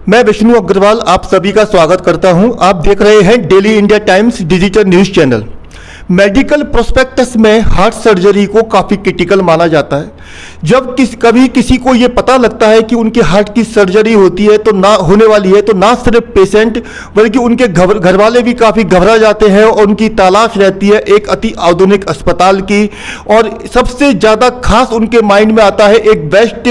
मैं विष्णु अग्रवाल आप सभी का स्वागत करता हूं। आप देख रहे हैं daily India times digital news channel. Medical prospectus में हार्ट सर्जरी को काफ़ी क्रिटिकल माना जाता है। जब कभी किसी को ये पता लगता है कि उनके हार्ट की सर्जरी होती है तो ना होने वाली है, तो ना सिर्फ पेशेंट बल्कि उनके घर वाले भी काफ़ी घबरा जाते हैं और उनकी तलाश रहती है एक अति आधुनिक अस्पताल की। और सबसे ज़्यादा खास उनके माइंड में आता है एक बेस्ट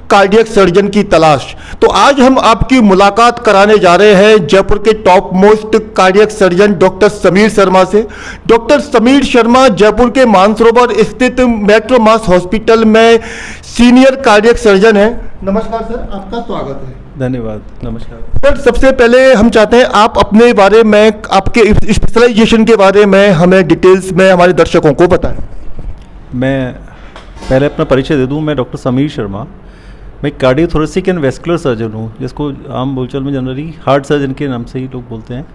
कार्डियक सर्जन की तलाश। तो आज हम आपकी मुलाकात कराने जा रहे हैं जयपुर के top most cardiac surgeon doctor Sameer Sharma से। डॉक्टर समीर शर्मा जयपुर के मानसरोवर स्थित मेट्रो मास हॉस्पिटल में सीनियर कार्डियक सर्जन है। नमस्कार सर, आपका स्वागत है। धन्यवाद। नमस्कार सर, सबसे पहले हम चाहते हैं आप अपने बारे में, आपके स्पेशलाइजेशन के बारे में हमें डिटेल्स में हमारे दर्शकों को बताएं। मैं पहले अपना परिचय दे दूं। मैं डॉक्टर समीर शर्मा, मैं कार्डियोथोरेसिक एंड वेस्कुलर सर्जन हूं, जिसको आम बोलचाल में जनरली हार्ट सर्जन के नाम से ही लोग बोलते हैं।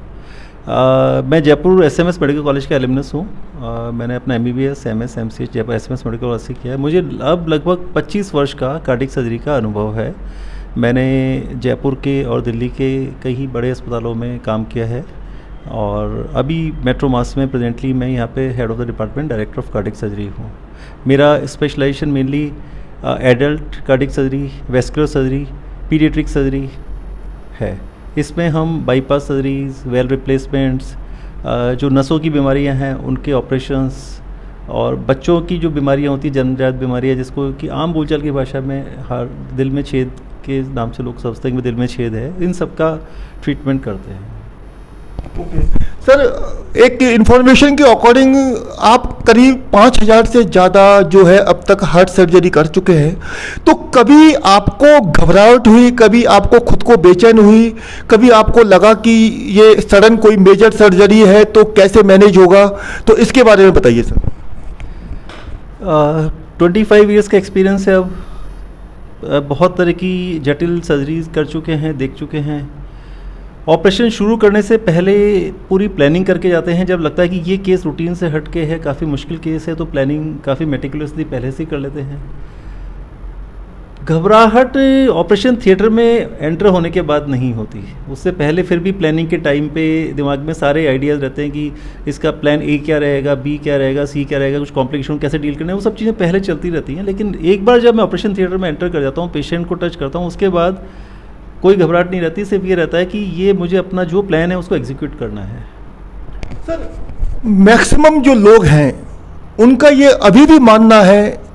मैं जयपुर एसएमएस मेडिकल कॉलेज का एलुमनस हूँ। मैंने अपना MBBS MS MCH Jaipur SMS medical college से किया है। मुझे अब लगभग 25 वर्ष का कार्डियक सर्जरी का अनुभव है। मैंने जयपुर के और दिल्ली के कई बड़े अस्पतालों में काम किया है और अभी मेट्रो मास में प्रेजेंटली मैं यहाँ पे head of the department director of cardiac surgery हूँ। मेरा specialisation mainly adult cardiac surgery, vascular surgery, paediatric surgery है। इसमें हम बाईपास सर्जरीज, वेल रिप्लेसमेंट्स, जो नसों की बीमारियां हैं उनके ऑपरेशंस और बच्चों की जो बीमारियां होती हैं, जन्मजात बीमारियां, जिसको कि आम बोलचाल की भाषा में दिल में छेद के नाम से लोग समझते हैं कि दिल में छेद है, इन सब का ट्रीटमेंट करते हैं। सर, एक इंफॉर्मेशन के अकॉर्डिंग आप करीब 5000 से ज़्यादा जो है अब तक हार्ट सर्जरी कर चुके हैं। तो कभी आपको घबराहट हुई, कभी आपको खुद को बेचैन हुई, कभी आपको लगा कि ये सडन कोई मेजर सर्जरी है तो कैसे मैनेज होगा, तो इसके बारे में बताइए सर। 25 ईयर्स का एक्सपीरियंस है। अब बहुत तरह की जटिल सर्जरीज कर चुके हैं, देख चुके हैं। ऑपरेशन शुरू करने से पहले पूरी प्लानिंग करके जाते हैं। जब लगता है कि ये केस रूटीन से हट के है, काफ़ी मुश्किल केस है, तो प्लानिंग काफ़ी मेटिकुलसली पहले से ही कर लेते हैं। घबराहट ऑपरेशन थिएटर में एंटर होने के बाद नहीं होती, उससे पहले फिर भी प्लानिंग के टाइम पे दिमाग में सारे आइडियाज़ रहते हैं कि इसका प्लान ए क्या रहेगा, बी क्या रहेगा, सी क्या रहेगा, कुछ कॉम्प्लिकेशन कैसे डील करना है, वो सब चीज़ें पहले चलती रहती हैं। लेकिन एक बार जब मैं ऑपरेशन थिएटर में एंटर कर जाता हूँ, पेशेंट को टच करता हूँ, उसके बाद कोई घबराहट नहीं रहती। सिर्फ ये रहता है कि ये मुझे अपना जो प्लान है उसको एग्जीक्यूट करना है। सर, मैक्सिमम जो लोग हैं उनका ये अभी भी मानना है,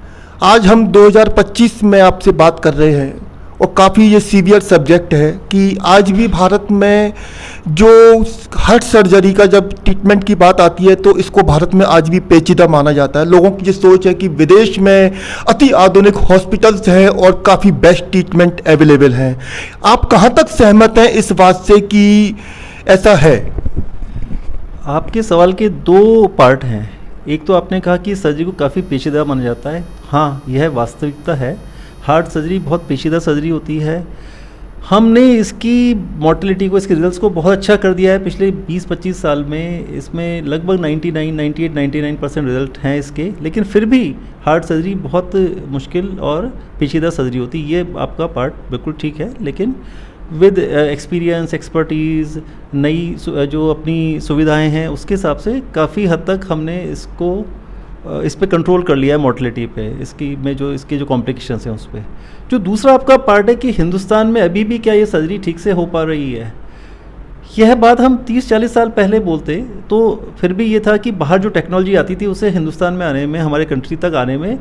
आज हम 2025 में आपसे बात कर रहे हैं और काफ़ी ये सीवियर सब्जेक्ट है कि आज भी भारत में जो हार्ट सर्जरी का जब ट्रीटमेंट की बात आती है तो इसको भारत में आज भी पेचीदा माना जाता है। लोगों की ये सोच है कि विदेश में अति आधुनिक हॉस्पिटल्स हैं और काफ़ी बेस्ट ट्रीटमेंट अवेलेबल हैं। आप कहाँ तक सहमत हैं इस बात से कि ऐसा है? आपके सवाल के दो पार्ट हैं। एक तो आपने कहा कि सर्जरी को काफ़ी पेचीदा माना जाता है। हाँ, यह वास्तविकता है। हार्ट सर्जरी बहुत पेचीदा सर्जरी होती है। हमने इसकी मॉर्टेलिटी को, इसके रिजल्ट्स को बहुत अच्छा कर दिया है पिछले 20-25 साल में। इसमें लगभग 98-99% रिजल्ट हैं इसके। लेकिन फिर भी हार्ट सर्जरी बहुत मुश्किल और पेचीदा सर्जरी होती है। ये आपका पार्ट बिल्कुल ठीक है। लेकिन विद एक्सपीरियंस, एक्सपर्टीज़, नई जो अपनी सुविधाएं हैं, उसके हिसाब से काफ़ी हद तक हमने इस पे कंट्रोल कर लिया है, मॉर्टेलिटी पे, इसके जो कॉम्प्लिकेशंस हैं उस पर। जो दूसरा आपका पार्ट है कि हिंदुस्तान में अभी भी क्या ये सर्जरी ठीक से हो पा रही है, यह बात हम 30-40 साल पहले बोलते तो फिर भी ये था कि बाहर जो टेक्नोलॉजी आती थी उसे हिंदुस्तान में आने में, हमारे कंट्री तक आने में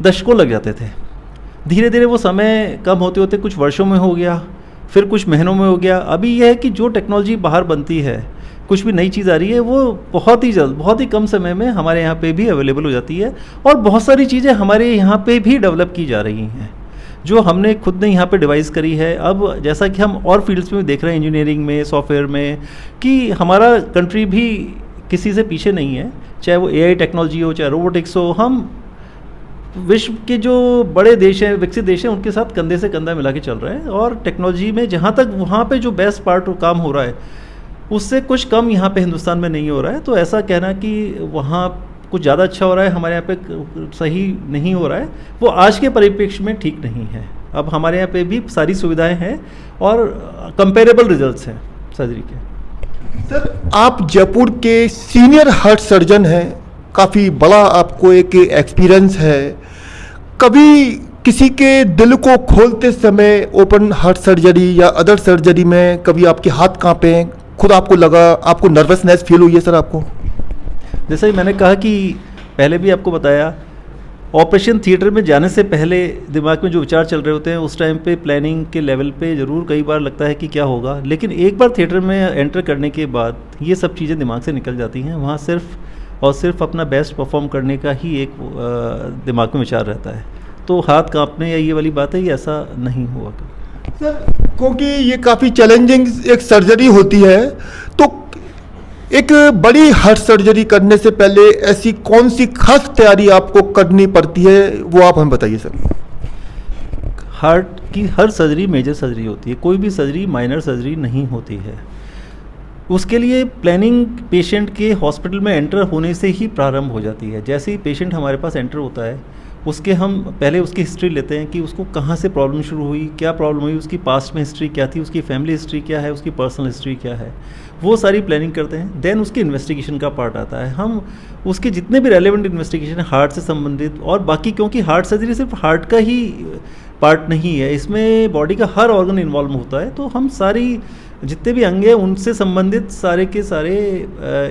दशकों लग जाते थे। धीरे धीरे वो समय कम होते होते कुछ वर्षों में हो गया, फिर कुछ महीनों में हो गया। अभी यह है कि जो टेक्नोलॉजी बाहर बनती है, कुछ भी नई चीज़ आ रही है, वो बहुत ही जल्द, बहुत ही कम समय में हमारे यहाँ पे भी अवेलेबल हो जाती है। और बहुत सारी चीज़ें हमारे यहाँ पे भी डेवलप की जा रही हैं जो हमने खुद ने यहाँ पे डिवाइस करी है। अब जैसा कि हम और फील्ड्स में देख रहे हैं, इंजीनियरिंग में, सॉफ्टवेयर में, कि हमारा कंट्री भी किसी से पीछे नहीं है। चाहे वो AI टेक्नोलॉजी हो, चाहे रोबोटिक्स हो, हम विश्व के जो बड़े देश हैं, विकसित देश हैं, उनके साथ कंधे से कंधा मिला के चल रहे हैं। और टेक्नोलॉजी में जहाँ तक वहाँ पे जो बेस्ट पार्ट काम हो रहा है, उससे कुछ कम यहाँ पे हिंदुस्तान में नहीं हो रहा है। तो ऐसा कहना कि वहाँ कुछ ज़्यादा अच्छा हो रहा है, हमारे यहाँ पे सही नहीं हो रहा है, वो आज के परिप्रेक्ष्य में ठीक नहीं है। अब हमारे यहाँ पे भी सारी सुविधाएं हैं और कंपेरेबल रिजल्ट्स हैं सर्जरी के। सर, आप जयपुर के सीनियर हार्ट सर्जन हैं, काफ़ी बड़ा आपको एक एक्सपीरियंस है। कभी किसी के दिल को खोलते समय ओपन हार्ट सर्जरी या अदर सर्जरी में कभी आपके हाथ कांपे, खुद आपको लगा, आपको नर्वसनेस फील हुई है सर आपको? जैसा ही मैंने कहा कि पहले भी आपको बताया, ऑपरेशन थिएटर में जाने से पहले दिमाग में जो विचार चल रहे होते हैं उस टाइम पे प्लानिंग के लेवल पे ज़रूर कई बार लगता है कि क्या होगा, लेकिन एक बार थिएटर में एंटर करने के बाद ये सब चीज़ें दिमाग से निकल जाती हैं। वहाँ सिर्फ और सिर्फ अपना बेस्ट परफॉर्म करने का ही एक दिमाग में विचार रहता है। तो हाथ कांपने या ये वाली बात है, ये ऐसा नहीं हुआ सर, क्योंकि ये काफ़ी चैलेंजिंग एक सर्जरी होती है, तो एक बड़ी हार्ट सर्जरी करने से पहले ऐसी कौन सी खास तैयारी आपको करनी पड़ती है, वो आप हमें बताइए सर। हार्ट की हर सर्जरी मेजर सर्जरी होती है, कोई भी सर्जरी माइनर सर्जरी नहीं होती है। उसके लिए प्लानिंग पेशेंट के हॉस्पिटल में एंटर होने से ही प्रारंभ हो जाती है। जैसे ही पेशेंट हमारे पास एंटर होता है, उसके हम पहले उसकी हिस्ट्री लेते हैं कि उसको कहाँ से प्रॉब्लम शुरू हुई, क्या प्रॉब्लम हुई, उसकी पास्ट में हिस्ट्री क्या थी, उसकी फैमिली हिस्ट्री क्या है, उसकी पर्सनल हिस्ट्री क्या है, वो सारी प्लानिंग करते हैं। देन उसकी इन्वेस्टिगेशन का पार्ट आता है। हम उसके जितने भी रेलेवेंट इन्वेस्टिगेशन हार्ट से संबंधित और बाकी, क्योंकि हार्ट सर्जरी सिर्फ हार्ट का ही पार्ट नहीं है, इसमें बॉडी का हर ऑर्गन इन्वॉल्व होता है, तो हम सारी जितने भी अंग हैं उनसे संबंधित सारे के सारे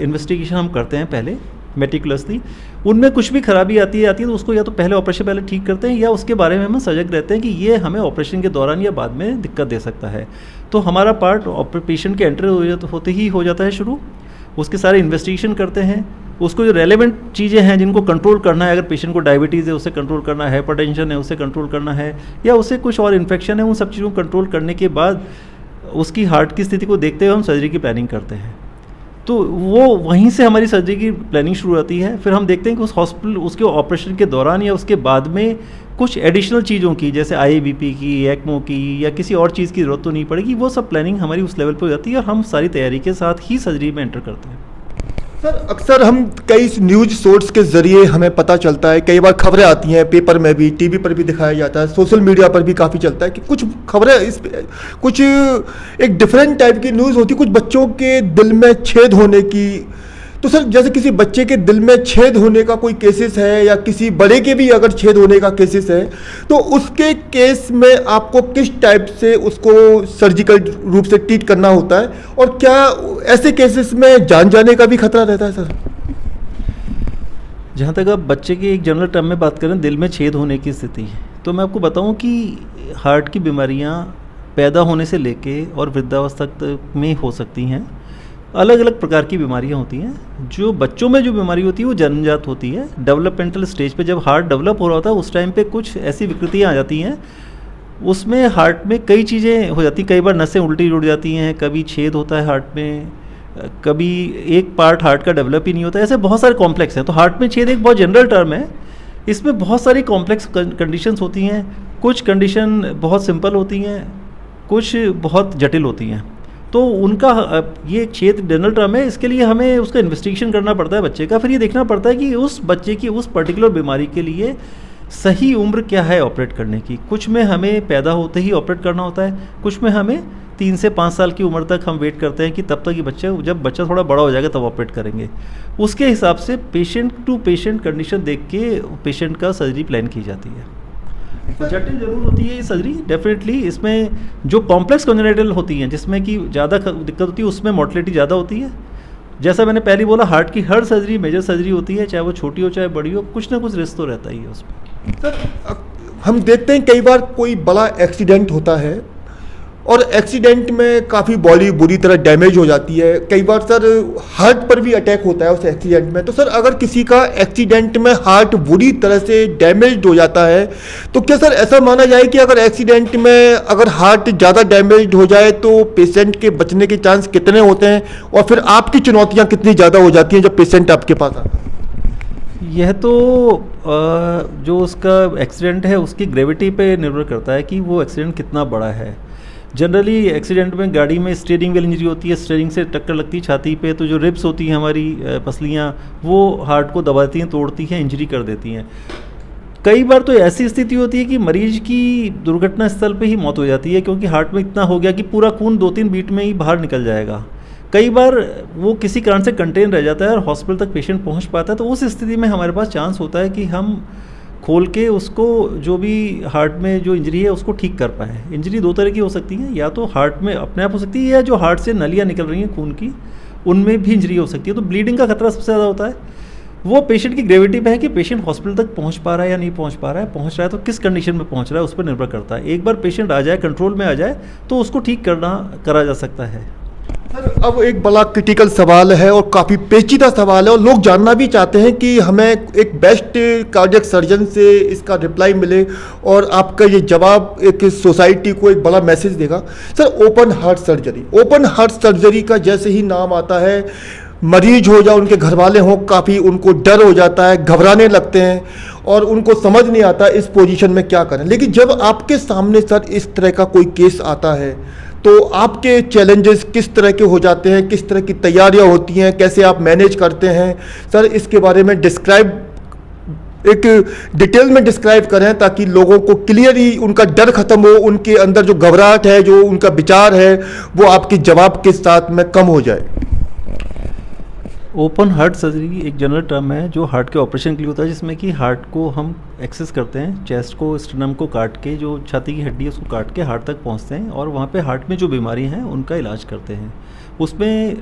इन्वेस्टिगेशन हम करते हैं पहले मेटिकुलसली। उनमें कुछ भी खराबी आती है तो उसको या तो पहले ऑपरेशन पहले ठीक करते हैं या उसके बारे में हम सजग रहते हैं कि ये हमें ऑपरेशन के दौरान या बाद में दिक्कत दे सकता है। तो हमारा पार्ट पेशेंट के एंटर होते ही हो जाता है शुरू। उसके सारे इन्वेस्टिगेशन करते हैं, उसको जो रेलेवेंट चीज़ें हैं जिनको कंट्रोल करना है, अगर पेशेंट को डायबिटीज़ है उसे कंट्रोल करना है, हाइपरटेंशन है उसे कंट्रोल करना है, या उसे कुछ और इन्फेक्शन है, उन सब चीज़ों को कंट्रोल करने के बाद उसकी हार्ट की स्थिति को देखते हुए हम सर्जरी की प्लानिंग करते हैं। तो वो वहीं से हमारी सर्जरी की प्लानिंग शुरू होती है। फिर हम देखते हैं कि उस हॉस्पिटल उसके ऑपरेशन के दौरान या उसके बाद में कुछ एडिशनल चीज़ों की, जैसे IABP की, ECMO की या किसी और चीज़ की ज़रूरत तो नहीं पड़ेगी। वो सब प्लानिंग हमारी उस लेवल पे हो जाती है और हम सारी तैयारी के साथ ही सर्जरी में एंटर करते हैं। सर, अक्सर हम कई न्यूज सोर्स के जरिए हमें पता चलता है, कई बार खबरें आती हैं पेपर में भी, टीवी पर भी दिखाया जाता है, सोशल मीडिया पर भी काफ़ी चलता है कि कुछ खबरें कुछ एक डिफरेंट टाइप की न्यूज़ होती है, कुछ बच्चों के दिल में छेद होने की। तो सर, जैसे किसी बच्चे के दिल में छेद होने का कोई केसेस है या किसी बड़े के भी अगर छेद होने का केसेस है, तो उसके केस में आपको किस टाइप से उसको सर्जिकल रूप से ट्रीट करना होता है, और क्या ऐसे केसेस में जान जाने का भी खतरा रहता है सर? जहाँ तक आप बच्चे की एक जनरल टर्म में बात करें, दिल में छेद होने की स्थिति, तो मैं आपको बताऊं कि हार्ट की बीमारियाँ पैदा होने से लेके और वृद्धावस्था तक में हो सकती हैं। अलग अलग प्रकार की बीमारियां होती हैं। जो बच्चों में जो बीमारी होती है वो जन्मजात होती है। डेवलपमेंटल स्टेज पे जब हार्ट डेवलप हो रहा होता है उस टाइम पे कुछ ऐसी विकृतियां आ जाती हैं, उसमें हार्ट में कई चीज़ें हो जाती हैं। कई बार नसें उल्टी जुड़ जाती हैं, कभी छेद होता है हार्ट में, कभी एक पार्ट हार्ट का डेवलप ही नहीं होता। ऐसे बहुत सारे कॉम्प्लेक्स हैं। तो हार्ट में छेद एक बहुत जनरल टर्म है, इसमें बहुत सारी कॉम्प्लेक्स कंडीशंस होती हैं। कुछ कंडीशन बहुत सिंपल होती हैं, कुछ बहुत जटिल होती हैं। तो उनका ये छेद जनरल टर्म है, इसके लिए हमें उसका इन्वेस्टिगेशन करना पड़ता है बच्चे का। फिर ये देखना पड़ता है कि उस बच्चे की उस पर्टिकुलर बीमारी के लिए सही उम्र क्या है ऑपरेट करने की। कुछ में हमें पैदा होते ही ऑपरेट करना होता है, कुछ में हमें 3 से 5 साल की उम्र तक हम वेट करते हैं कि तब तक ये बच्चा, जब बच्चा थोड़ा बड़ा हो जाएगा तब ऑपरेट करेंगे। उसके हिसाब से पेशेंट टू पेशेंट कंडीशन देख के पेशेंट का सर्जरी प्लान की जाती है। जटिल जरूर होती है ये सर्जरी डेफिनेटली। इसमें जो कॉम्प्लेक्स कॉन्जेनिटल होती हैं, जिसमें कि ज़्यादा दिक्कत होती है, उसमें मोर्टेलिटी ज़्यादा होती है। जैसा मैंने पहले बोला, हार्ट की हर सर्जरी मेजर सर्जरी होती है, चाहे वो छोटी हो चाहे बड़ी हो, कुछ ना कुछ रिस्क तो रहता ही है उसमें। सर, हम देखते हैं कई बार कोई बड़ा एक्सीडेंट होता है और एक्सीडेंट में काफ़ी बॉडी बुरी तरह डैमेज हो जाती है। कई बार सर हार्ट पर भी अटैक होता है उस एक्सीडेंट में। तो सर, अगर किसी का एक्सीडेंट में हार्ट बुरी तरह से डैमेज हो जाता है, तो क्या सर ऐसा माना जाए कि अगर एक्सीडेंट में अगर हार्ट ज़्यादा डैमेज हो जाए तो पेशेंट के बचने के चांस कितने होते हैं, और फिर आपकी चुनौतियाँ कितनी ज़्यादा हो जाती हैं जब पेशेंट आपके पास आता है? यह तो जो उसका एक्सीडेंट है उसकी ग्रेविटी पे निर्भर करता है कि वो एक्सीडेंट कितना बड़ा है। जनरली एक्सीडेंट में गाड़ी में स्टीयरिंग व्हील इंजरी होती है, स्टीयरिंग से टक्कर लगती है छाती पे, तो जो रिब्स होती हैं हमारी पसलियाँ, वो हार्ट को दबाती हैं, तोड़ती हैं, इंजरी कर देती हैं। कई बार तो ऐसी स्थिति होती है कि मरीज की दुर्घटना स्थल पे ही मौत हो जाती है, क्योंकि हार्ट में इतना हो गया कि पूरा खून 2-3 बीट में ही बाहर निकल जाएगा। कई बार वो किसी कारण से कंटेन रह जाता है और हॉस्पिटल तक पेशेंट पहुंच पाता है, तो उस स्थिति में हमारे पास चांस होता है कि हम खोल के उसको जो भी हार्ट में जो इंजरी है उसको ठीक कर पाए। इंजरी 2 तरह की हो सकती है, या तो हार्ट में अपने आप हो सकती है या जो हार्ट से नलियाँ निकल रही हैं खून की, उनमें भी इंजरी हो सकती है। तो ब्लीडिंग का खतरा सबसे ज़्यादा होता है। वो पेशेंट की ग्रेविटी पे है कि पेशेंट हॉस्पिटल तक पहुंच पा रहा है या नहीं पहुंच पा रहा है। पहुंच रहा है तो किस कंडीशन में पहुंच रहा है उस पर निर्भर करता है। एक बार पेशेंट आ जाए, कंट्रोल में आ जाए, तो उसको ठीक करा जा सकता है। सर, अब एक बड़ा क्रिटिकल सवाल है और काफ़ी पेचीदा सवाल है, और लोग जानना भी चाहते हैं कि हमें एक बेस्ट कार्डियक सर्जन से इसका रिप्लाई मिले और आपका ये जवाब एक सोसाइटी को एक बड़ा मैसेज देगा। सर, ओपन हार्ट सर्जरी का जैसे ही नाम आता है, मरीज हो या उनके घर वाले हों, काफ़ी उनको डर हो जाता है, घबराने लगते हैं और उनको समझ नहीं आता इस पोजीशन में क्या करें। लेकिन जब आपके सामने सर इस तरह का कोई केस आता है, तो आपके चैलेंजेस किस तरह के हो जाते हैं, किस तरह की तैयारियां होती हैं, कैसे आप मैनेज करते हैं? सर, इसके बारे में एक डिटेल में डिस्क्राइब करें ताकि लोगों को क्लियरली उनका डर खत्म हो, उनके अंदर जो घबराहट है, जो उनका विचार है, वो आपके जवाब के साथ में कम हो जाए। ओपन हार्ट सर्जरी एक जनरल टर्म है जो हार्ट के ऑपरेशन के लिए होता है, जिसमें कि हार्ट को हम एक्सेस करते हैं, चेस्ट को, स्टर्नम को काट के, जो छाती की हड्डी है उसको काट के हार्ट तक पहुंचते हैं और वहाँ पे हार्ट में जो बीमारियां हैं उनका इलाज करते हैं। उसमें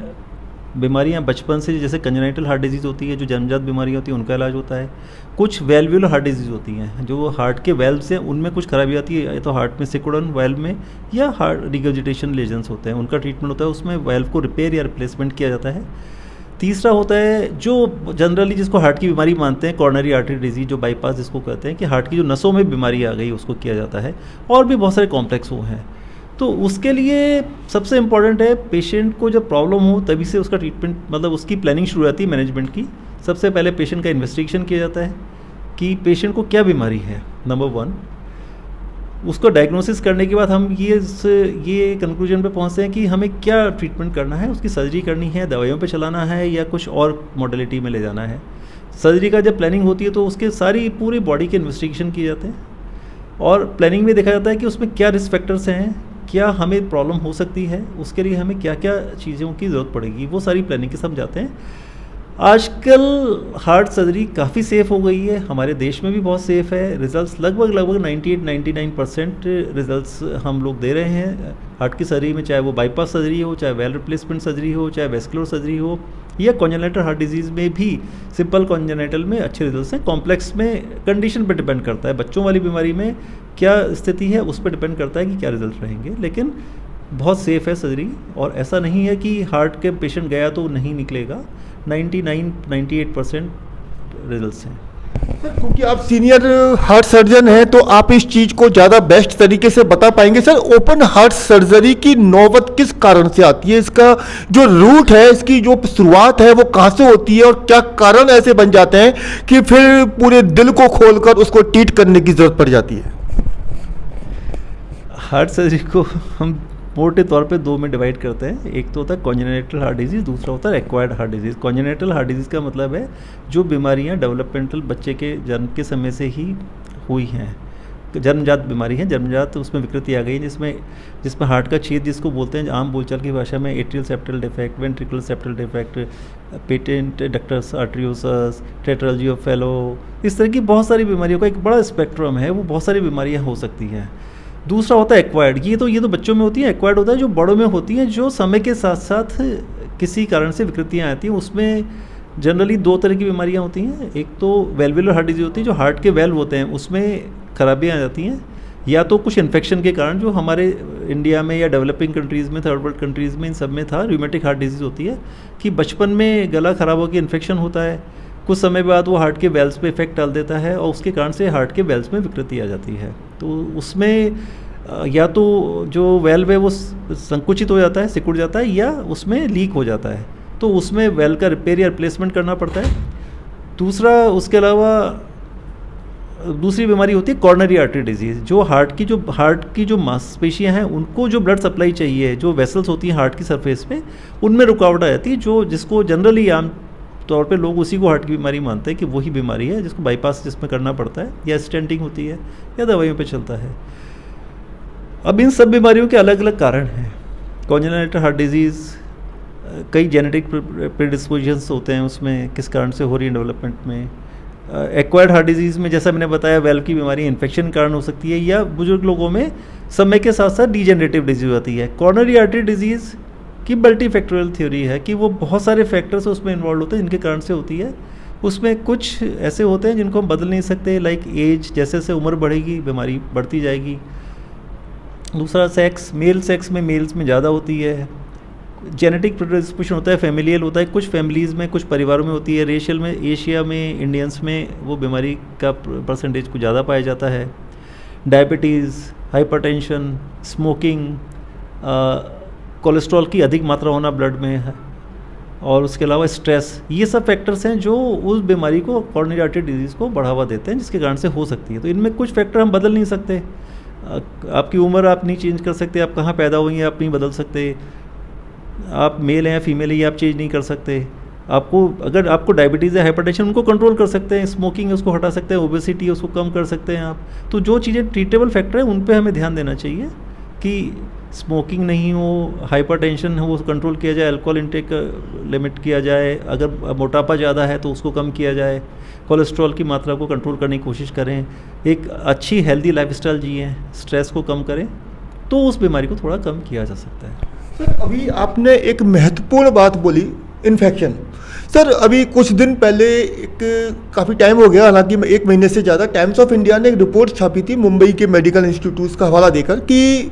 बीमारियां बचपन से, जैसे कंजेनाइटल हार्ट डिजीज़ होती है, जो जन्मजात बीमारियां होती हैं, उनका इलाज होता है। कुछ वेल्वुलर हार्ट डिजीज़ होती हैं, जो हार्ट के वेल्व्स हैं उनमें कुछ खराबी आती है, या तो हार्ट में सिकुड़न वेल्व में, या हार्ट रिगर्जिटेशन लेजन्स होते हैं, उनका ट्रीटमेंट होता है। उसमें वेल्व को रिपेयर या रिप्लेसमेंट किया जाता है। तीसरा होता है जो जनरली जिसको हार्ट की बीमारी मानते हैं, कॉर्नरी आर्टरी डिजीज, जो बाईपास जिसको कहते हैं, कि हार्ट की जो नसों में बीमारी आ गई उसको किया जाता है। और भी बहुत सारे कॉम्प्लेक्स वो हैं। तो उसके लिए सबसे इम्पॉर्टेंट है पेशेंट को जब प्रॉब्लम हो तभी से उसका ट्रीटमेंट, मतलब उसकी प्लानिंग शुरू रहती है मैनेजमेंट की। सबसे पहले पेशेंट का इन्वेस्टिगेशन किया जाता है कि पेशेंट को क्या बीमारी है, नंबर 1। उसको डायग्नोसिस करने के बाद हम ये कंक्लूजन पे पहुंचते हैं कि हमें क्या ट्रीटमेंट करना है, उसकी सर्जरी करनी है, दवाइयों पे चलाना है, या कुछ और मॉडलिटी में ले जाना है। सर्जरी का जब प्लानिंग होती है तो उसके सारी पूरी बॉडी के इन्वेस्टिगेशन किए जाते हैं और प्लानिंग में देखा जाता है कि उसमें क्या रिस्क फैक्टर्स हैं, क्या हमें प्रॉब्लम हो सकती है, उसके लिए हमें क्या क्या चीज़ों की ज़रूरत पड़ेगी, वो सारी प्लानिंग के सब जाते हैं। आजकल हार्ट सर्जरी काफ़ी सेफ़ हो गई है, हमारे देश में भी बहुत सेफ़ है। रिजल्ट्स लगभग 98-99% रिजल्ट्स हम लोग दे रहे हैं हार्ट की सर्जरी में, चाहे वो बाईपास सर्जरी हो, चाहे वेल रिप्लेसमेंट सर्जरी हो, चाहे वेस्कुलर सर्जरी हो, या कॉन्जेनाइटल हार्ट डिजीज़ में भी सिंपल कॉन्जेनाइटल में अच्छे रिजल्ट्स हैं। कॉम्प्लेक्स में कंडीशन पर डिपेंड करता है, बच्चों वाली बीमारी में क्या स्थिति है उस पर डिपेंड करता है कि क्या रिजल्ट रहेंगे। लेकिन बहुत सेफ़ है सर्जरी, और ऐसा नहीं है कि हार्ट के पेशेंट गया तो नहीं निकलेगा। 99-98% रिजल्ट्स हैं। क्योंकि आप सीनियर हार्ट सर्जन हैं तो आप इस चीज़ को ज़्यादा बेस्ट तरीके से बता पाएंगे। सर, ओपन हार्ट सर्जरी की नौबत किस कारण से आती है? इसका जो रूट है, इसकी जो शुरुआत है, वो कहाँ से होती है और क्या कारण ऐसे बन जाते हैं कि फिर पूरे दिल को खोलकर उसको ट्रीट करने की ज़रूरत पड़ जाती है? हार्ट सर्जरी को हम मोटे तौर पे 2 में डिवाइड करते हैं। एक तो होता है कॉन्जेनाइटल हार्ट डिजीज़, दूसरा होता है acquired heart disease. Congenital heart disease का मतलब है जो बीमारियां डेवलपमेंटल बच्चे के जन्म के समय से ही हुई हैं, जन्मजात बीमारी है, जन्मजात उसमें विकृति आ गई, जिसमें हार्ट का छेद जिसको बोलते हैं आम बोलचाल की भाषा में, atrial septal defect, ventricular septal defect, patent ductus arteriosus, tetralogy of Fallot, इस तरह की बहुत सारी बीमारियों का एक बड़ा स्पेक्ट्रम है, वो बहुत सारी बीमारियाँ हो सकती हैं। दूसरा होता है एक्वायर्ड, ये तो बच्चों में होती है। एक्वायर्ड होता है जो बड़ों में होती हैं, जो समय के साथ साथ किसी कारण से विकृतियाँ आती हैं। उसमें जनरली 2 तरह की बीमारियाँ होती हैं। एक तो वेल्वुलर हार्ट डिजीज होती है, जो हार्ट के वेल्व होते हैं उसमें खराबियाँ आ जाती हैं, या तो कुछ इन्फेक्शन के कारण, जो हमारे इंडिया में या डेवलपिंग कंट्रीज़ में, थर्ड वर्ल्ड कंट्रीज़ में, इन सब में था। रूमेटिक हार्ट डिजीज़ होती है कि बचपन में गला ख़राब होकर इन्फेक्शन होता है, कुछ समय बाद वो हार्ट के वेल्व्स पे इफेक्ट डाल देता है और उसके कारण से हार्ट के वेल्व्स में विकृति आ जाती है। तो उसमें या तो जो वेल्व है वो संकुचित हो जाता है, सिकुड़ जाता है, या उसमें लीक हो जाता है, तो उसमें वेल्व का रिपेयर या रिप्लेसमेंट करना पड़ता है। दूसरा, उसके अलावा दूसरी बीमारी होती है कॉर्नरी आर्टरी डिजीज़, जो हार्ट की जो मांसपेशियां हैं उनको जो ब्लड सप्लाई चाहिए, जो वेसल्स होती हैं हार्ट की सरफेस पे, उनमें रुकावट आ जाती है, जिसको जनरली आम तौर पे लोग उसी को हार्ट की बीमारी मानते हैं कि वही बीमारी है जिसको बाईपास जिसमें करना पड़ता है, या स्टेंटिंग होती है, या दवाइयों पे चलता है। अब इन सब बीमारियों के अलग अलग कारण हैं। कॉन्जेनिटल हार्ट डिजीज़, कई जेनेटिक प्रीडिस्पोजिशंस होते हैं उसमें, किस कारण से हो रही है डेवलपमेंट में। एक्वायर्ड हार्ट डिजीज़ में जैसा मैंने बताया, वेल्व की बीमारी इन्फेक्शन कारण हो सकती है, या बुजुर्ग लोगों में समय के साथ साथ डीजेनरेटिव डिजीज़ होती है। कॉर्नरी आर्टरी डिजीज़ की मल्टी फैक्टोरियल थ्योरी है कि वो बहुत सारे फैक्टर्स उसमें इन्वॉल्व होते हैं जिनके कारण से होती है। उसमें कुछ ऐसे होते हैं जिनको हम बदल नहीं सकते, लाइक एज, जैसे जैसे उम्र बढ़ेगी बीमारी बढ़ती जाएगी। दूसरा सेक्स, मेल सेक्स में मेल्स में ज़्यादा होती है। जेनेटिक प्रेडिस्पोजिशन होता है, फैमिलियल होता है, कुछ फैमिलीज़ में, कुछ परिवारों में होती है। रेशियल में, एशिया में, इंडियंस में वो बीमारी का परसेंटेज कुछ ज़्यादा पाया जाता है। डायबिटीज़, हाइपरटेंशन, स्मोकिंग, कोलेस्ट्रॉल की अधिक मात्रा होना ब्लड में है, और उसके अलावा स्ट्रेस, ये सब फैक्टर्स हैं जो उस बीमारी को, कॉर्नरी आर्टरी डिजीज़ को बढ़ावा देते हैं, जिसके कारण से हो सकती है। तो इनमें कुछ फैक्टर हम बदल नहीं सकते। आपकी उम्र आप नहीं चेंज कर सकते, आप कहाँ पैदा हुई हैं आप नहीं बदल सकते, आप मेल हैं या फीमेल है ये आप चेंज नहीं कर सकते। आपको अगर आपको डायबिटीज़ है, हाइपरटेंशन, उनको कंट्रोल कर सकते हैं, स्मोकिंग है उसको हटा सकते हैं, ओबेसिटी है उसको कम कर सकते हैं आप। तो जो चीज़ें ट्रीटेबल फैक्टर है उन पे हमें ध्यान देना चाहिए कि स्मोकिंग नहीं हो, हाइपरटेंशन हो, उसको कंट्रोल किया जाए, अल्कोहल इंटेक लिमिट किया जाए, अगर मोटापा ज़्यादा है तो उसको कम किया जाए, कोलेस्ट्रॉल की मात्रा को कंट्रोल करने की कोशिश करें, एक अच्छी हेल्दी लाइफस्टाइल जिएं, स्ट्रेस को कम करें, तो उस बीमारी को थोड़ा कम किया जा सकता है। सर, अभी आपने एक महत्वपूर्ण बात बोली, इन्फेक्शन। सर, अभी कुछ दिन पहले, एक काफ़ी टाइम हो गया, हालांकि 1 महीने से ज़्यादा, टाइम्स ऑफ इंडिया ने एक रिपोर्ट छापी थी मुंबई के मेडिकल इंस्टीट्यूट्स का हवाला देकर कि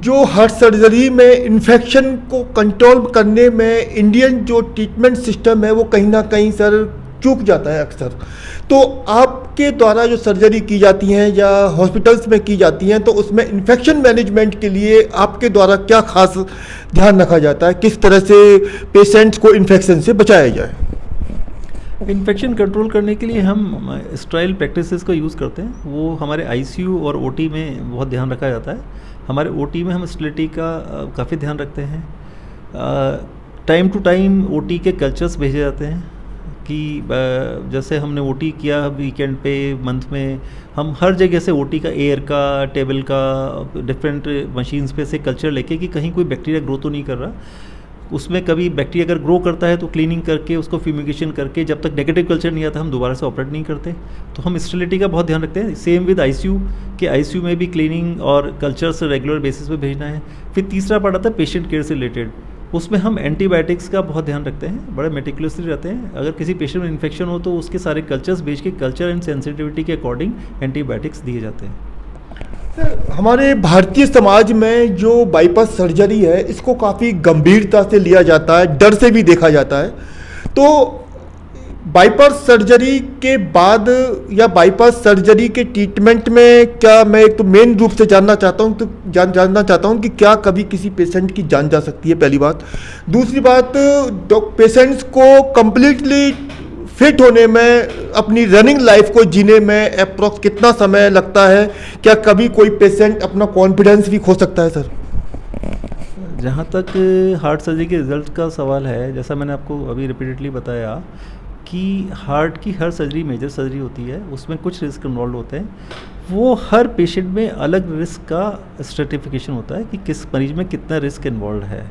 जो हार्ट सर्जरी में इन्फेक्शन को कंट्रोल करने में इंडियन जो ट्रीटमेंट सिस्टम है वो कहीं ना कहीं सर चूक जाता है अक्सर। तो आपके द्वारा जो सर्जरी की जाती हैं या हॉस्पिटल्स में की जाती हैं, तो उसमें इन्फेक्शन मैनेजमेंट के लिए आपके द्वारा क्या खास ध्यान रखा जाता है, किस तरह से पेशेंट्स को इन्फेक्शन से बचाया जाए? इन्फेक्शन कंट्रोल करने के लिए हम स्टाइल प्रैक्टिसेस का यूज़ करते हैं। वो हमारे आईसीयू और ओटी में बहुत ध्यान रखा जाता है। हमारे ओटी में हम स्टेरिलिटी का काफ़ी ध्यान रखते हैं। टाइम टू टाइम ओटी के कल्चर्स भेजे जाते हैं कि जैसे हमने ओटी किया वीकेंड पे, मंथ में, हम हर जगह से ओटी का, एयर का, टेबल का, डिफरेंट मशीन्स पे से कल्चर लेके कि कहीं कोई बैक्टीरिया ग्रो तो नहीं कर रहा। उसमें कभी बैक्टीरिया अगर ग्रो करता है तो क्लीनिंग करके, उसको फ्यूमिगेशन करके, जब तक नेगेटिव कल्चर नहीं आता हम दोबारा से ऑपरेट नहीं करते। तो हम स्टेरिलिटी का बहुत ध्यान रखते हैं। सेम विद आईसीयू, कि आईसीयू में भी क्लीनिंग और कल्चर्स रेगुलर बेसिस पे भेजना है। फिर तीसरा पार्ट आता है पेशेंट केयर से रिलेटेड। उसमें हम एंटीबायोटिक्स का बहुत ध्यान रखते हैं, बड़े मेटिकुलसली रहते हैं। अगर किसी पेशेंट में इन्फेक्शन हो तो उसके सारे कल्चर्स भेज के कल्चर एंड सेंसिटिविटी के अकॉर्डिंग एंटीबायोटिक्स दिए जाते हैं। सर, हमारे भारतीय समाज में जो बाईपास सर्जरी है इसको काफ़ी गंभीरता से लिया जाता है, डर से भी देखा जाता है। तो बाईपास सर्जरी के बाद या बाईपास सर्जरी के ट्रीटमेंट में क्या, मैं एक तो मेन रूप से जानना चाहता हूं कि क्या कभी किसी पेशेंट की जान जा सकती है, पहली बात। दूसरी बात, पेशेंट्स को कंप्लीटली फिट होने में, अपनी रनिंग लाइफ को जीने में अप्रॉक्स कितना समय लगता है? क्या कभी कोई पेशेंट अपना कॉन्फिडेंस भी खो सकता है सर? जहाँ तक हार्ट सर्जरी के रिजल्ट का सवाल है, जैसा मैंने आपको अभी रिपीटेडली बताया कि हार्ट की हर सर्जरी मेजर सर्जरी होती है, उसमें कुछ रिस्क इन्वॉल्व होते हैं। वो हर पेशेंट में अलग रिस्क का स्ट्रेटिफिकेशन होता है कि किस मरीज में कितना रिस्क इन्वॉल्व है।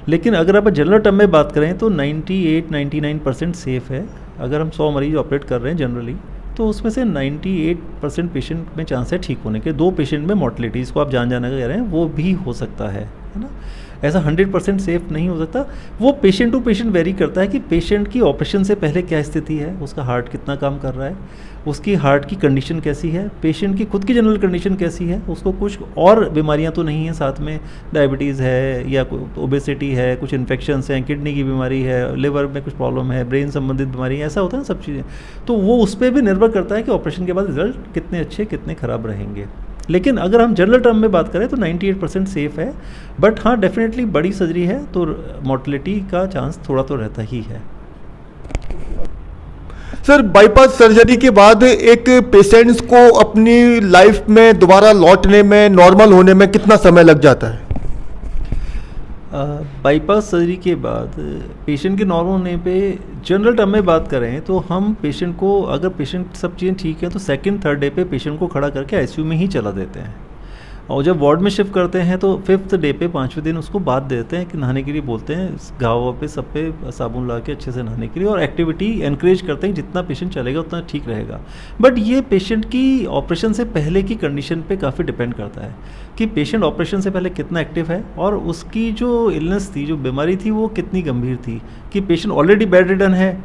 लेकिन अगर आप जनरल टर्म में बात करें तो 98-99% सेफ़ है। अगर हम 100 मरीज ऑपरेट कर रहे हैं जनरली, तो उसमें से 98% पेशेंट में चांस है ठीक होने के। 2 पेशेंट में मॉर्टलिटी, इसको आप जान जाना कह रहे हैं, वो भी हो सकता है ना। ऐसा 100% सेफ नहीं हो सकता। वो पेशेंट टू पेशेंट वेरी करता है कि पेशेंट की ऑपरेशन से पहले क्या स्थिति है, उसका हार्ट कितना काम कर रहा है, उसकी हार्ट की कंडीशन कैसी है, पेशेंट की खुद की जनरल कंडीशन कैसी है, उसको कुछ और बीमारियां तो नहीं है साथ में, डायबिटीज़ है या ओबेसिटी है, कुछ इन्फेक्शंस हैं, किडनी की बीमारी है, लिवर में कुछ प्रॉब्लम है, ब्रेन संबंधित बीमारी है, ऐसा होता है ना सब चीज़ें। तो वो उस पर भी निर्भर करता है कि ऑपरेशन के बाद रिजल्ट कितने अच्छे कितने ख़राब रहेंगे। लेकिन अगर हम जनरल टर्म में बात करें तो 98% सेफ़ है। बट हाँ, डेफिनेटली बड़ी सर्जरी है तो मॉर्टलिटी का चांस थोड़ा तो रहता ही है। सर, बाईपास सर्जरी के बाद एक पेशेंट्स को अपनी लाइफ में दोबारा लौटने में, नॉर्मल होने में कितना समय लग जाता है? बाईपास सर्जरी के बाद पेशेंट के नॉर्मल होने पे जनरल टर्म में बात करें तो हम पेशेंट को, अगर पेशेंट सब चीज़ें ठीक हैं तो सेकंड थर्ड डे पे पेशेंट को खड़ा करके आईसीयू में ही चला देते हैं, और जब वार्ड में शिफ्ट करते हैं तो फिफ्थ डे पे 5वें दिन उसको बात देते हैं कि नहाने के लिए बोलते हैं, घाव पे सब पे साबुन ला के अच्छे से नहाने के लिए, और एक्टिविटी एनकरेज करते हैं, जितना पेशेंट चलेगा उतना ठीक रहेगा। बट ये पेशेंट की ऑपरेशन से पहले की कंडीशन पे काफ़ी डिपेंड करता है कि पेशेंट ऑपरेशन से पहले कितना एक्टिव है और उसकी जो इलनेस थी, जो बीमारी थी, वो कितनी गंभीर थी, कि पेशेंट ऑलरेडी बेड रिडन है,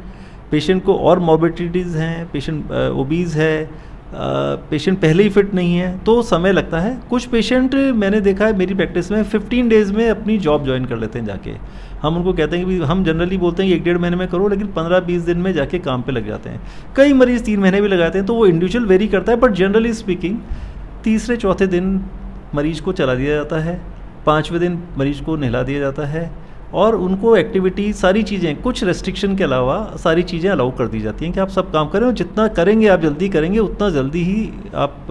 पेशेंट को और मॉर्बिडिटीज़ हैं, पेशेंट ओबीज है, पेशेंट पहले ही फिट नहीं है, तो समय लगता है। कुछ पेशेंट मैंने देखा है मेरी प्रैक्टिस में 15 डेज़ में अपनी जॉब ज्वाइन कर लेते हैं जाके। हम उनको कहते हैं कि हम जनरली बोलते हैं कि 1-1.5 महीने में करो, लेकिन 15-20 दिन में जाके काम पे लग जाते हैं। कई मरीज़ 3 महीने भी लगाते हैं, तो वो इंडिविजुअल वेरी करता है, बट जनरली स्पीकिंग तीसरे चौथे दिन मरीज़ को चला दिया जाता है, 5वें दिन मरीज़ को नहला दिया जाता है, और उनको एक्टिविटी सारी चीज़ें, कुछ रेस्ट्रिक्शन के अलावा सारी चीज़ें अलाउ कर दी जाती हैं कि आप सब काम करें, और जितना करेंगे आप जल्दी करेंगे उतना जल्दी ही आप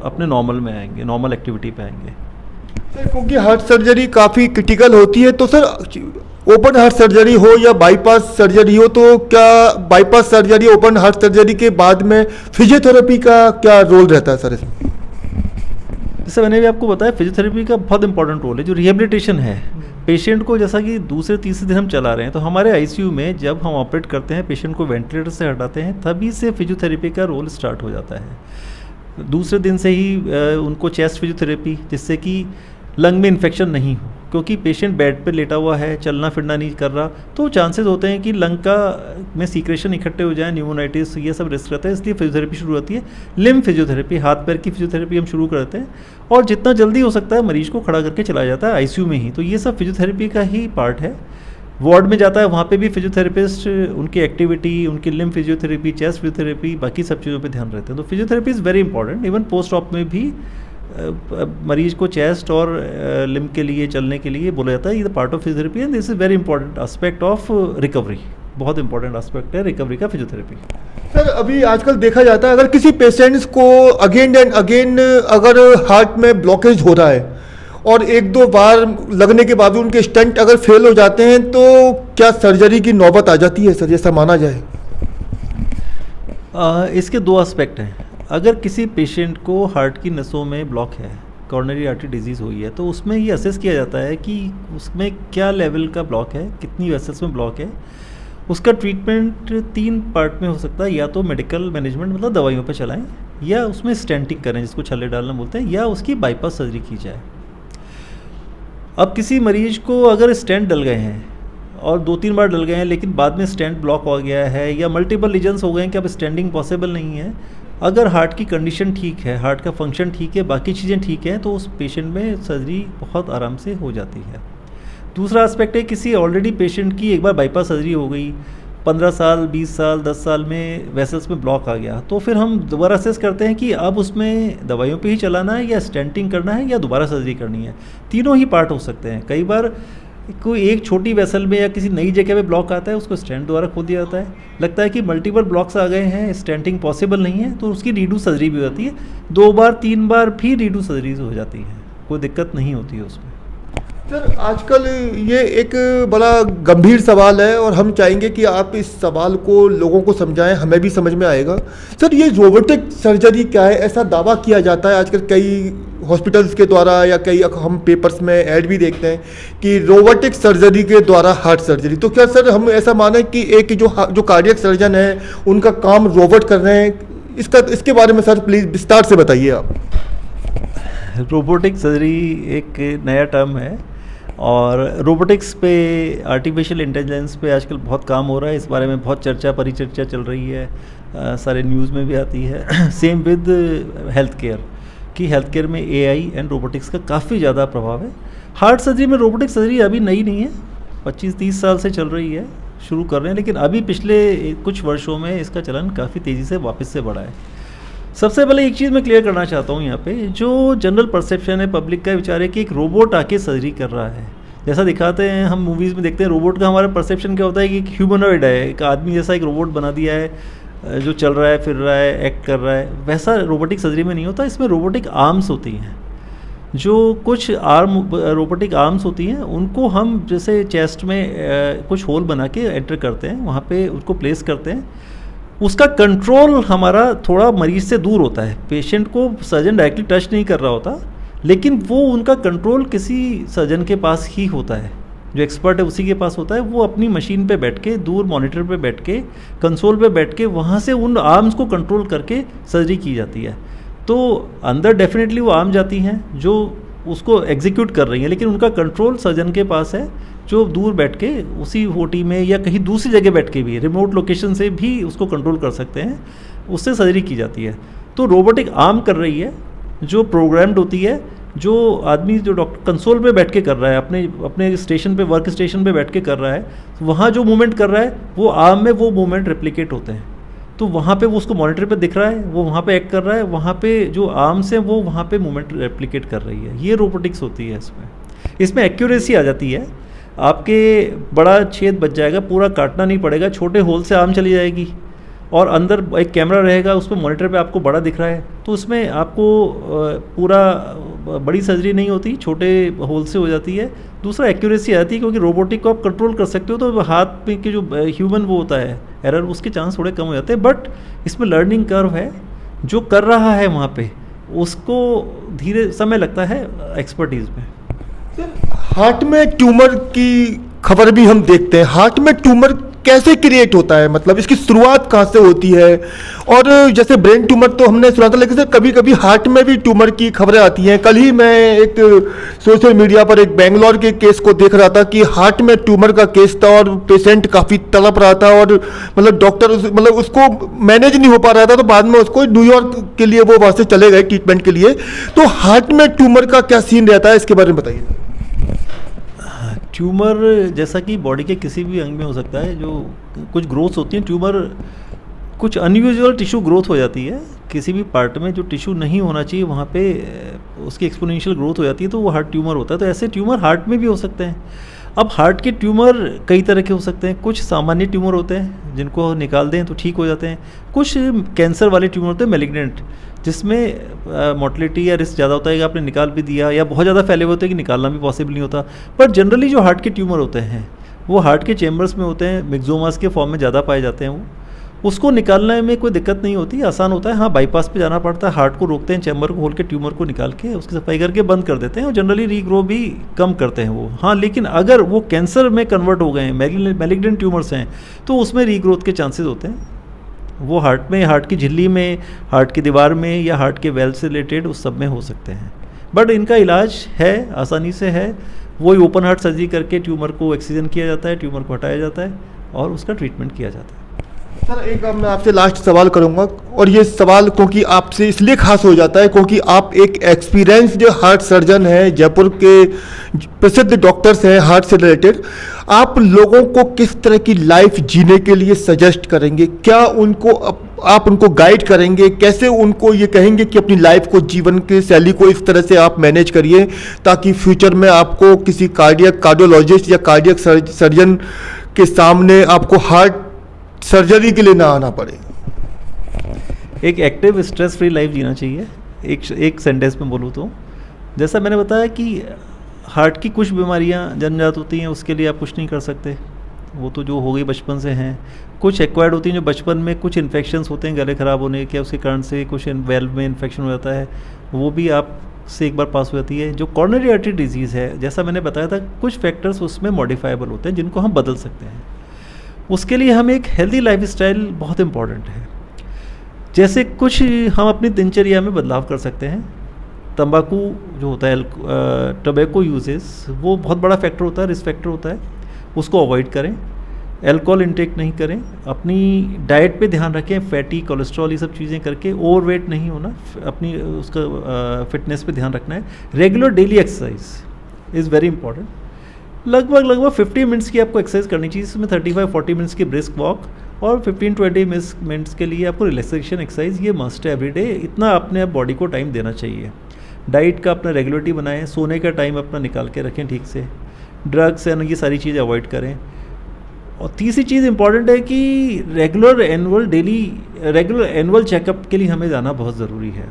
अपने नॉर्मल में आएंगे, नॉर्मल एक्टिविटी पे आएंगे। सर, क्योंकि हार्ट सर्जरी काफ़ी क्रिटिकल होती है, तो सर ओपन हार्ट सर्जरी हो या बाईपास सर्जरी हो, तो क्या bypass surgery, open heart surgery के बाद में फिजियोथेरेपी का क्या रोल रहता है सर इसमें? जैसे मैंने भी आपको बताया, फिजियोथेरेपी का बहुत इंपॉर्टेंट रोल है। जो रिहेबिलिटेशन है पेशेंट को, जैसा कि दूसरे तीसरे दिन हम चला रहे हैं, तो हमारे आईसीयू में जब हम ऑपरेट करते हैं, पेशेंट को वेंटिलेटर से हटाते हैं, तभी से फिजियोथेरेपी का रोल स्टार्ट हो जाता है। दूसरे दिन से ही उनको चेस्ट फिजियोथेरेपी, जिससे कि लंग में इन्फेक्शन नहीं हो, क्योंकि पेशेंट बेड पे लेटा हुआ है, चलना फिरना नहीं कर रहा, तो चांसेस होते हैं कि लंग का में सीक्रेशन इकट्ठे हो जाए, न्यूमोनाइटिस, ये सब रिस्क रहता है, इसलिए फिजियोथेरेपी शुरू होती है। लिम्ब फिजियोथेरेपी, हाथ पैर की फिजियोथेरेपी हम शुरू करते हैं, और जितना जल्दी हो सकता है मरीज को खड़ा करके चलाया जाता है आईसीयू में ही। तो ये सब फिजियोथेरेपी का ही पार्ट है। वार्ड में जाता है, वहाँ पे भी फिजियोथेरेपिस्ट उनकी एक्टिविटी, उनकी लिम्ब फिजियोथेरेपी, चेस्ट फिजियोथेरेपी, बाकी सब चीज़ों पे ध्यान रहते हैं। तो physiotherapy is very important. Even post op में भी मरीज को चेस्ट और लिम्ब के लिए, चलने के लिए बोला जाता है, ये part of physiotherapy, and this is very important aspect of recovery. बहुत इंपॉर्टेंट एस्पेक्ट है रिकवरी का फिजियोथेरेपी। सर, अभी आजकल देखा जाता है, अगर किसी पेशेंट्स को अगेन एंड अगेन अगर हार्ट में ब्लॉकेज हो रहा है और 1-2 बार लगने के बावजूद उनके स्टेंट अगर फेल हो जाते हैं, तो क्या सर्जरी की नौबत आ जाती है सर, ऐसा माना जाए? इसके 2 एस्पेक्ट हैं। अगर किसी पेशेंट को हार्ट की नसों में ब्लॉक है, कॉर्नरी आर्टरी डिजीज़ हुई है, तो उसमें ये असेस किया जाता है कि उसमें क्या लेवल का ब्लॉक है, कितनी वेसल्स में ब्लॉक है। उसका ट्रीटमेंट 3 पार्ट में हो सकता है, या तो मेडिकल मैनेजमेंट मतलब दवाइयों पे चलाएं, या उसमें स्टेंटिंग करें, जिसको छल्ले डालना बोलते हैं, या उसकी बाईपास सर्जरी की जाए। अब किसी मरीज को अगर स्टेंट डल गए हैं और 2-3 बार डल गए हैं, लेकिन बाद में स्टेंट ब्लॉक हो गया है, या मल्टीपल लीजन्स हो गए हैं कि अब स्टैंडिंग पॉसिबल नहीं है, अगर हार्ट की कंडीशन ठीक है, हार्ट का फंक्शन ठीक है, बाकी चीज़ें ठीक हैं, तो उस पेशेंट में सर्जरी बहुत आराम से हो जाती है। दूसरा एस्पेक्ट है, किसी ऑलरेडी पेशेंट की एक बार बाईपास सर्जरी हो गई, 15 साल, 20 साल, 10 साल में वेसल्स में ब्लॉक आ गया, तो फिर हम दोबारा असेस करते हैं कि अब उसमें दवाइयों पे ही चलाना है, या स्टेंटिंग करना है, या दोबारा सर्जरी करनी है। तीनों ही पार्ट हो सकते हैं। कई बार कोई एक छोटी वेसल में या किसी नई जगह पे ब्लॉक आता है, उसको स्टेंट द्वारा खोल दिया जाता है। लगता है कि मल्टीपल ब्लॉक्स आ गए हैं, स्टेंटिंग पॉसिबल नहीं है, तो उसकी रीडू सर्जरी भी हो जाती है। 2 बार 3 बार भी रीडू सर्जरीज हो जाती है, कोई दिक्कत नहीं होती है उसमें। सर, आजकल ये एक बड़ा गंभीर सवाल है और हम चाहेंगे कि आप इस सवाल को लोगों को समझाएं, हमें भी समझ में आएगा। सर, ये रोबोटिक सर्जरी क्या है? ऐसा दावा किया जाता है आजकल कई हॉस्पिटल्स के द्वारा, या कई हम पेपर्स में ऐड भी देखते हैं कि रोबोटिक सर्जरी के द्वारा हार्ट सर्जरी। तो क्या सर हम ऐसा माने कि एक जो कार्डियक सर्जन है उनका काम रोबोट कर रहे हैं? इसके बारे में सर प्लीज़ विस्तार से बताइए आप। रोबोटिक सर्जरी एक नया टर्म है, और रोबोटिक्स पे, आर्टिफिशियल इंटेलिजेंस पे आजकल बहुत काम हो रहा है। इस बारे में बहुत परिचर्चा चल रही है, सारे न्यूज़ में भी आती है। सेम विद हेल्थ केयर, कि हेल्थ केयर में एआई एंड रोबोटिक्स का काफ़ी ज़्यादा प्रभाव है। हार्ट सर्जरी में रोबोटिक सर्जरी अभी नई नहीं है, 25-30 साल से चल रही है, शुरू कर रहे हैं, लेकिन अभी पिछले कुछ वर्षों में इसका चलन काफ़ी तेज़ी से वापस से बढ़ा है। सबसे पहले एक चीज़ मैं क्लियर करना चाहता हूँ यहाँ पे, जो जनरल परसेप्शन है पब्लिक का, विचार है कि एक रोबोट आके सर्जरी कर रहा है। जैसा दिखाते हैं हम मूवीज़ में, देखते हैं रोबोट का हमारा परसेप्शन क्या होता है कि एक ह्यूमनॉइड है, एक आदमी जैसा एक रोबोट बना दिया है जो चल रहा है, फिर रहा है, एक्ट कर रहा है। वैसा रोबोटिक सर्जरी में नहीं होता। इसमें रोबोटिक आर्म्स होती हैं, जो कुछ रोबोटिक आर्म्स होती हैं उनको हम जैसे चेस्ट में कुछ होल बना के एंटर करते हैं, वहाँ पे उसको प्लेस करते हैं। उसका कंट्रोल हमारा थोड़ा मरीज से दूर होता है, पेशेंट को सर्जन डायरेक्टली टच नहीं कर रहा होता, लेकिन वो उनका कंट्रोल किसी सर्जन के पास ही होता है, जो एक्सपर्ट है उसी के पास होता है। वो अपनी मशीन पे बैठ के, दूर मॉनिटर पे बैठ के, कंसोल पे बैठ के वहाँ से उन आर्म्स को कंट्रोल करके सर्जरी की जाती है। तो अंदर डेफिनेटली वो आर्म जाती हैं जो उसको एग्जीक्यूट कर रही हैं, लेकिन उनका कंट्रोल सर्जन के पास है, जो दूर बैठ के उसी ओटी में या कहीं दूसरी जगह बैठ के भी, रिमोट लोकेशन से भी उसको कंट्रोल कर सकते हैं, उससे सर्जरी की जाती है। तो रोबोटिक आर्म कर रही है जो प्रोग्राम्ड होती है, जो आदमी जो डॉक्टर कंसोल पे बैठ के कर रहा है, अपने स्टेशन पे, वर्क स्टेशन पे बैठ के कर रहा है, वहाँ जो मूवमेंट कर रहा है वो आर्म में वो मूवमेंट रेप्लिकेट होते हैं। तो वहाँ पे वो उसको मॉनिटर पे दिख रहा है, वो वहाँ पे एक्ट कर रहा है, वहाँ पे जो आर्म्स हैं वो वहाँ पे मूवमेंट रेप्लिकेट कर रही है। ये रोबोटिक्स होती है इसमें एक्यूरेसी आ जाती है, आपके बड़ा छेद बच जाएगा, पूरा काटना नहीं पड़ेगा, छोटे होल से आर्म चली जाएगी और अंदर एक कैमरा रहेगा, उस पर मॉनिटर पे आपको बड़ा दिख रहा है, तो उसमें आपको पूरा बड़ी सर्जरी नहीं होती, छोटे होल से हो जाती है। दूसरा एक्यूरेसी आती है, क्योंकि रोबोटिक को आप कंट्रोल कर सकते हो, तो हाथ में के जो ह्यूमन वो होता है एरर, उसके चांस थोड़े कम हो जाते हैं। बट इसमें लर्निंग कर्व है, जो कर रहा है वहाँ पे उसको धीरे समय लगता है एक्सपर्टीज़ में। हार्ट में ट्यूमर की खबर भी हम देखते हैं। हार्ट में ट्यूमर कैसे क्रिएट होता है, मतलब इसकी शुरुआत कहाँ से होती है? और जैसे ब्रेन ट्यूमर तो हमने सुना था, लेकिन सर कभी कभी हार्ट में भी ट्यूमर की खबरें आती हैं। कल ही मैं एक सोशल मीडिया पर एक बेंगलोर के केस को देख रहा था कि हार्ट में ट्यूमर का केस था और पेशेंट काफ़ी तड़प रहा था, और मतलब डॉक्टर मतलब उसको मैनेज नहीं हो पा रहा था, तो बाद में उसको न्यूयॉर्क के लिए वो वहाँ से चले गए ट्रीटमेंट के लिए। तो हार्ट में ट्यूमर का क्या सीन रहता है, इसके बारे में बताइए। ट्यूमर जैसा कि बॉडी के किसी भी अंग में हो सकता है, जो कुछ ग्रोथ्स होती हैं, ट्यूमर कुछ अनयूजुअल टिश्यू ग्रोथ हो जाती है किसी भी पार्ट में, जो टिश्यू नहीं होना चाहिए वहाँ पे उसकी एक्सपोनेंशियल ग्रोथ हो जाती है, तो वो हार्ट ट्यूमर होता है। तो ऐसे ट्यूमर हार्ट में भी हो सकते हैं। अब हार्ट के ट्यूमर कई तरह के हो सकते हैं। कुछ सामान्य ट्यूमर होते हैं जिनको निकाल दें तो ठीक हो जाते हैं। कुछ कैंसर वाले ट्यूमर होते हैं मैलिग्नेंट, जिसमें मोर्टेलिटी या रिस्क ज़्यादा होता है कि आपने निकाल भी दिया, या बहुत ज़्यादा फैले हुए होते हैं कि निकालना भी पॉसिबल नहीं होता। पर जनरली जो हार्ट के ट्यूमर होते हैं वो हार्ट के चेम्बर्स में होते हैं, मिक्सोमास के फॉर्म में ज़्यादा पाए जाते हैं। वो उसको निकालने में कोई दिक्कत नहीं होती, आसान होता है। हाँ, बाईपास पे जाना पड़ता है, हार्ट को रोकते हैं, चैम्बर को खोल के ट्यूमर को निकाल के उसकी सफाई करके बंद कर देते हैं, और जनरली रीग्रो भी कम करते हैं वो। हाँ, लेकिन अगर वो कैंसर में कन्वर्ट हो गए हैं, मैलिग्नेंट ट्यूमर्स हैं, तो उसमें रीग्रोथ के चांसेस होते हैं। वो हार्ट में, हार्ट की झिल्ली में, हार्ट की दीवार में, या हार्ट के वेल्व से रिलेटेड उस सब में हो सकते हैं। बट इनका इलाज है, आसानी से है। वही ओपन हार्ट सर्जरी करके ट्यूमर को एक्सीजन किया जाता है, ट्यूमर को हटाया जाता है और उसका ट्रीटमेंट किया जाता है। सर एक अब मैं आपसे लास्ट सवाल करूंगा, और ये सवाल क्योंकि आपसे इसलिए खास हो जाता है क्योंकि आप एक एक्सपीरियंस्ड हार्ट सर्जन हैं, जयपुर के प्रसिद्ध डॉक्टर्स हैं हार्ट से रिलेटेड। आप लोगों को किस तरह की लाइफ जीने के लिए सजेस्ट करेंगे? क्या आप उनको गाइड करेंगे? कैसे उनको ये कहेंगे कि अपनी लाइफ को, जीवन की शैली को इस तरह से आप मैनेज करिए ताकि फ्यूचर में आपको किसी कार्डियोलॉजिस्ट या कार्डियक सर्जन के सामने आपको हार्ट सर्जरी के लिए ना आना पड़े? एक एक्टिव स्ट्रेस फ्री लाइफ जीना चाहिए। एक सेंटेंस में बोलूँ तो, जैसा मैंने बताया कि हार्ट की कुछ बीमारियां जन्मजात होती हैं, उसके लिए आप कुछ नहीं कर सकते, वो तो जो हो गई बचपन से हैं। कुछ एक्वायर्ड होती हैं जो बचपन में, कुछ इन्फेक्शंस होते हैं गले ख़राब होने के, उसके कारण से कुछ वेल्व में इन्फेक्शन हो जाता है, वो भी आप से एक बार पास हो जाती है। जो कॉर्नरी आर्टरी डिजीज़ है, जैसा मैंने बताया था, कुछ फैक्टर्स उसमें मॉडिफाइबल होते हैं जिनको हम बदल सकते हैं। उसके लिए हमें एक हेल्दी लाइफस्टाइल बहुत इम्पॉर्टेंट है। जैसे कुछ हम अपनी दिनचर्या में बदलाव कर सकते हैं। तंबाकू जो होता है, टोबैको यूजेस, वो बहुत बड़ा फैक्टर होता है, रिस्क फैक्टर होता है, उसको अवॉइड करें। अल्कोहल इंटेक नहीं करें, अपनी डाइट पे ध्यान रखें, फैटी, कोलेस्ट्रॉल, ये सब चीज़ें करके ओवरवेट नहीं होना, अपनी उसका फिटनेस पे ध्यान रखना है। Regular daily exercise is very important. लगभग 50 मिनट्स की आपको एक्सरसाइज करनी चाहिए, इसमें 35-40 मिनट्स की ब्रिस्क वॉक और 15-20 मिनट्स के लिए आपको रिलैक्सेशन एक्सरसाइज, ये मस्ट है एवरी डे। इतना अपने बॉडी को टाइम देना चाहिए। डाइट का अपना रेगुलरिटी बनाएं, सोने का टाइम अपना निकाल के रखें ठीक से, ड्रग्स एंड ये सारी चीज़ें अवॉइड करें। और तीसरी चीज़ इंपॉर्टेंट है कि रेगुलर एनुअल चेकअप के लिए हमें जाना बहुत ज़रूरी है।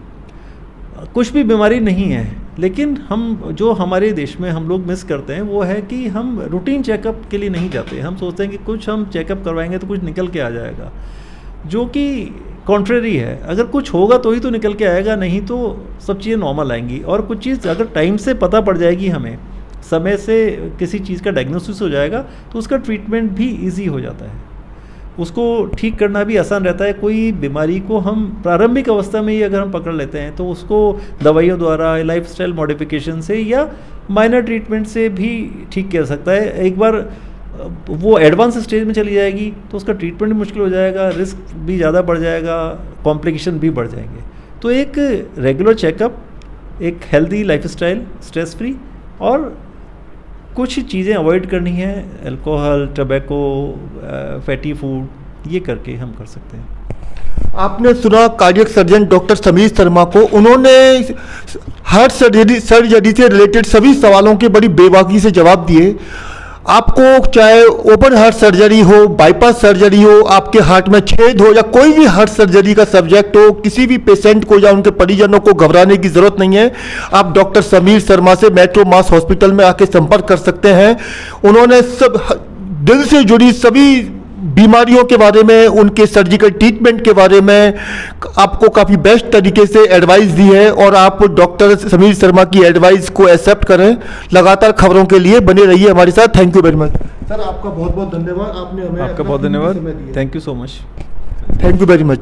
कुछ भी बीमारी नहीं है, लेकिन हम जो हमारे देश में हम लोग मिस करते हैं वो है कि हम रूटीन चेकअप के लिए नहीं जाते। हम सोचते हैं कि कुछ हम चेकअप करवाएंगे तो कुछ निकल के आ जाएगा, जो कि कॉन्ट्रेरी है। अगर कुछ होगा तो ही तो निकल के आएगा, नहीं तो सब चीज़ें नॉर्मल आएंगी। और कुछ चीज़ अगर टाइम से पता पड़ जाएगी, हमें समय से किसी चीज़ का डायग्नोसिस हो जाएगा तो उसका ट्रीटमेंट भी ईजी हो जाता है, उसको ठीक करना भी आसान रहता है। कोई बीमारी को हम प्रारंभिक अवस्था में ही अगर हम पकड़ लेते हैं तो उसको दवाइयों द्वारा, लाइफस्टाइल मॉडिफिकेशन से या माइनर ट्रीटमेंट से भी ठीक किया सकता है। एक बार वो एडवांस स्टेज में चली जाएगी तो उसका ट्रीटमेंट भी मुश्किल हो जाएगा, रिस्क भी ज़्यादा बढ़ जाएगा, कॉम्प्लिकेशन भी बढ़ जाएंगे। तो एक रेगुलर चेकअप, एक हेल्दी लाइफस्टाइल, स्ट्रेस फ्री, और कुछ चीज़ें अवॉइड करनी है, अल्कोहल, टबैको, फैटी फूड, ये करके हम कर सकते हैं। आपने सुना cardiac surgeon doctor Sameer Sharma को। उन्होंने हार्ट सर्जरी से रिलेटेड सभी सवालों के बड़ी बेबाकी से जवाब दिए। आपको चाहे ओपन हार्ट सर्जरी हो, बाईपास सर्जरी हो, आपके हार्ट में छेद हो, या कोई भी हार्ट सर्जरी का सब्जेक्ट हो, किसी भी पेशेंट को या उनके परिजनों को घबराने की जरूरत नहीं है। आप डॉक्टर समीर शर्मा से मेट्रो मास हॉस्पिटल में आके संपर्क कर सकते हैं। उन्होंने सब दिल से जुड़ी सभी बीमारियों के बारे में, उनके सर्जिकल ट्रीटमेंट के बारे में आपको काफ़ी बेस्ट तरीके से एडवाइस दी है, और आप डॉक्टर समीर शर्मा की एडवाइस को एक्सेप्ट करें। लगातार खबरों के लिए बने रहिए हमारे साथ। Thank you very much sir, आपका बहुत बहुत धन्यवाद। आपने हमें आपका बहुत धन्यवाद, thank you so much. Thank you very much.